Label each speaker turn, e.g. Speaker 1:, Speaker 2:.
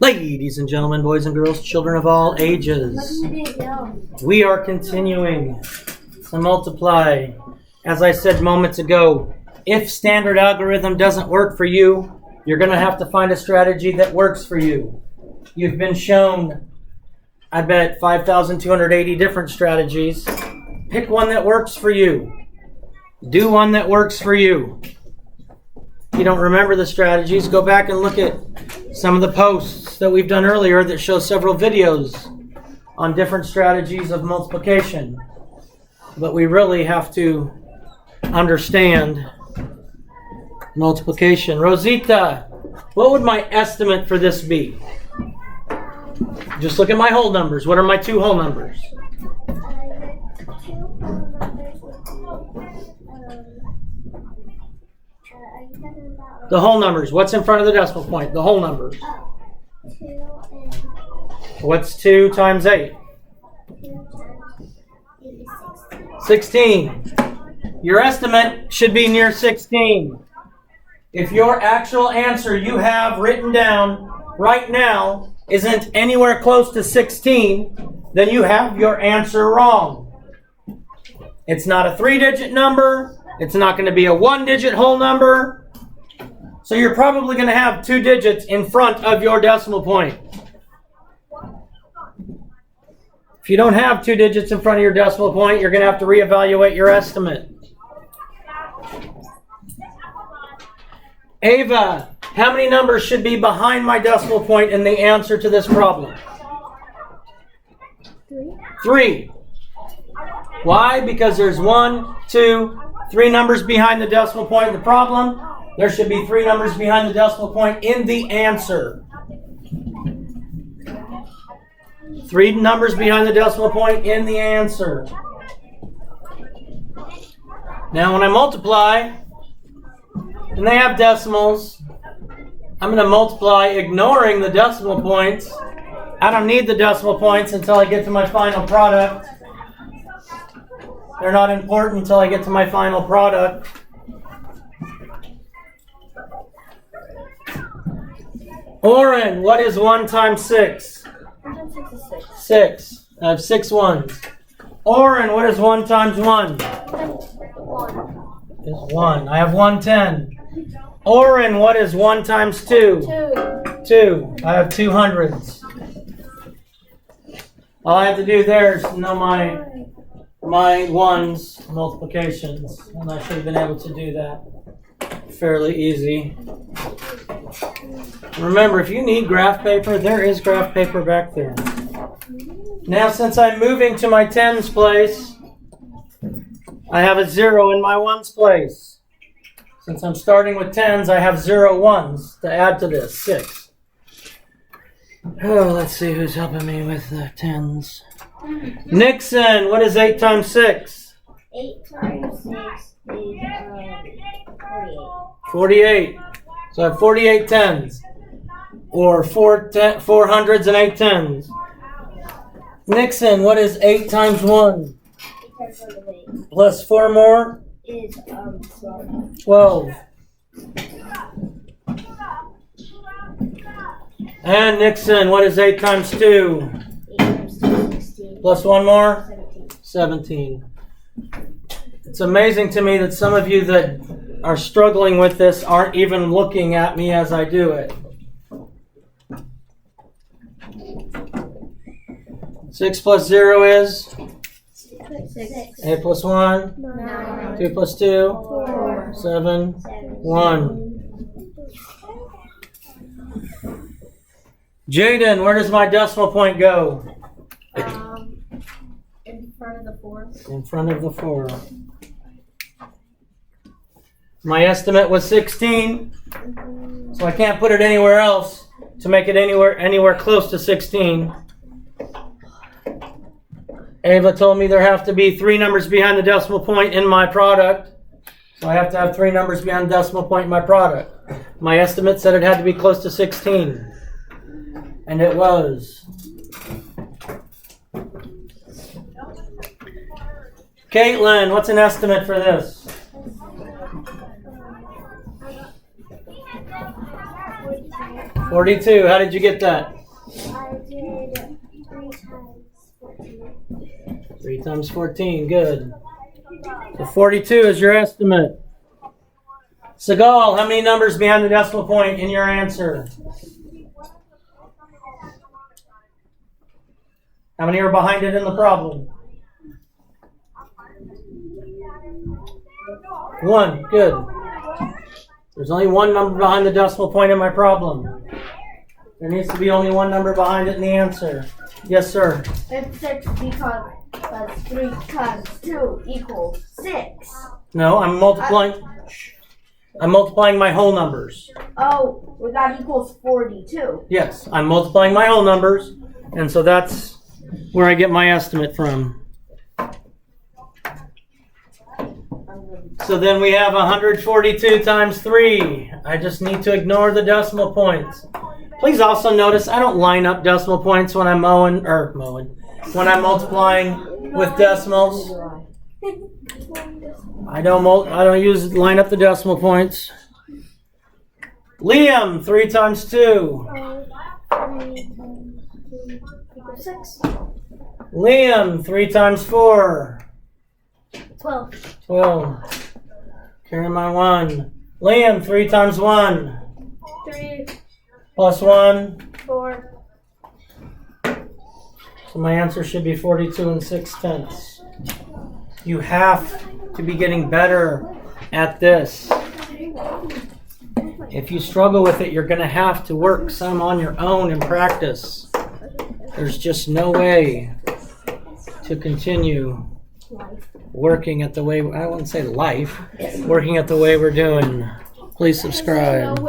Speaker 1: Ladies and gentlemen, boys and girls, children of all ages, we are continuing to multiply. As I said moments ago, if standard algorithm doesn't work for you, you're going to have to find a strategy that works for you. You've been shown, I bet, 5,280 different strategies. Pick one that works for you. Do one that works for you. If you don't remember the strategies, go back and look at some of the posts that we've done earlier that show several videos on different strategies of multiplication. But we really have to understand multiplication. Rosita, what would my estimate for this be? Just look at my whole numbers. What are my two whole numbers? The whole numbers. What's in front of the decimal point? The whole numbers. What's 2 times 8? 16. Your estimate should be near 16. If your actual answer you have written down right now isn't anywhere close to 16, then you have your answer wrong. It's not a 3-digit number. It's not going to be a 1-digit whole number. So you're probably going to have 2 digits in front of your decimal point. If you don't have 2 digits in front of your decimal point, you're going to have to reevaluate your estimate. Ava, how many numbers should be behind my decimal point in the answer to this problem? 3. Why? Because there's 1, 2, 3 numbers behind the decimal point in the problem. There should be 3 numbers behind the decimal point in the answer. 3 numbers behind the decimal point in the answer. Now when I multiply, and they have decimals, I'm going to multiply ignoring the decimal points. I don't need the decimal points until I get to my final product. They're not important until I get to my final product. Oren, what is 1 times 6? 6. I have 6 ones. Oren, what is 1 times 1? 1. Is 1. I have 110. Oren, what is 1 times 2? 2. I have 2 hundreds. All I have to do there is know my ones multiplications, and I should have been able to do that fairly easy. Remember, if you need graph paper, there is graph paper back there. Now, since I'm moving to my tens place, I have a 0 in my ones place. Since I'm starting with tens, I have 0 ones to add to this, 6. Oh, let's see who's helping me with the tens. Nixon, what is 8 times 6?
Speaker 2: 8 times 6 is 48.
Speaker 1: 48. So I have 48 tens. Or 4 hundreds and 8 tens. Nixon, what is 8 times 1?
Speaker 2: 8 times 1 is 8.
Speaker 1: Plus 4 more?
Speaker 2: Is 12.
Speaker 1: 12. And Nixon, what is 8 times 2?
Speaker 2: 8 times 2 is 16.
Speaker 1: Plus 1 more?
Speaker 2: 17.
Speaker 1: 17. It's amazing to me that some of you that are struggling with this aren't even looking at me as I do it. 6 plus 0 is?
Speaker 2: 6.
Speaker 1: 8 plus 1?
Speaker 2: 9.
Speaker 1: 2 plus 2?
Speaker 2: 4.
Speaker 1: 7? 1. Jaden, where does my decimal point go?
Speaker 2: In front of the 4.
Speaker 1: In front of the 4. My estimate was 16, so I can't put it anywhere else to make it anywhere close to 16. Ava told me there have to be 3 numbers behind the decimal point in my product, so I have to have 3 numbers behind the decimal point in my product. My estimate said it had to be close to 16, and it was. Caitlin, what's an estimate for this?
Speaker 2: 45.
Speaker 1: 42. How did you get that?
Speaker 2: I did 3 times 14.
Speaker 1: 3 times 14. Good. So 42 is your estimate. Seagal, how many numbers behind the decimal point in your answer? How many are behind it in the problem? 1. Good. There's only 1 number behind the decimal point in my problem. There needs to be only 1 number behind it in the answer. Yes, sir.
Speaker 2: It's 6 because 3 times 2 equals 6.
Speaker 1: No, I'm multiplying. I'm multiplying my whole numbers.
Speaker 2: Oh, well, that equals 42.
Speaker 1: Yes, I'm multiplying my whole numbers, and so that's where I get my estimate from. So then we have 142 times 3. I just need to ignore the decimal points. Please also notice I don't line up decimal points when I'm when I'm multiplying with decimals. I don't line up the decimal points. Liam, 3 times 2.
Speaker 2: 3 times 2 equals 6.
Speaker 1: Liam, 3 times 4.
Speaker 2: 12.
Speaker 1: 12. Carry my 1. Liam, 3 times 1.
Speaker 2: 3,
Speaker 1: Plus 1.
Speaker 2: 4.
Speaker 1: So my answer should be 42 6/10. You have to be getting better at this. If you struggle with it, you're going to have to work some on your own and practice. There's just no way to continue working at the way, I wouldn't say life, working at the way we're doing. Please subscribe.